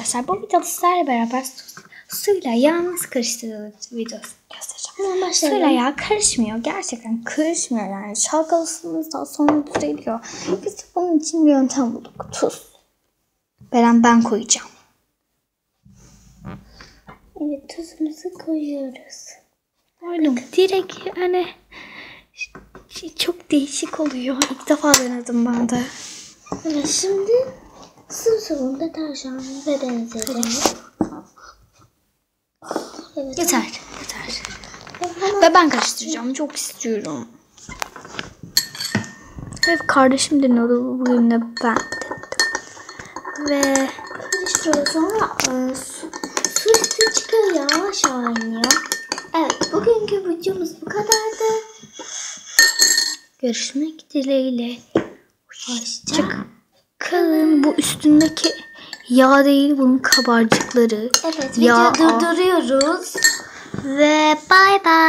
arkadaşlar. Bu videoda sizlerle beraber suyla yağ nasıl karıştırılır videosu göstereceğim. Suyla yağ karışmıyor. Gerçekten karışmıyor yani. Çalkalasınızdan sonra düzeliyor. Biz bunun için bir yöntem bulduk. Tuz. Ben koyacağım. Evet, tuzumuzu koyuyoruz. Oğlum direkt hani çok değişik oluyor. İlk defa denedim ben de. Evet, şimdi sıvı deterjanımıza benzedim. Evet, Yeter. Ve ben karıştıracağım. Çok istiyorum. Ve kardeşim deniyordu bugün de ben. Ve karıştırıyoruz. Sonra su üstü çıkıyor, yavaş iniyor. Evet, bugünkü videomuz bu kadardı. Görüşmek dileğiyle. Hoşça kalın. Bu üstündeki yağ değil, bunun kabarcıkları. Evet, videoyu durduruyoruz. Ve bay bay.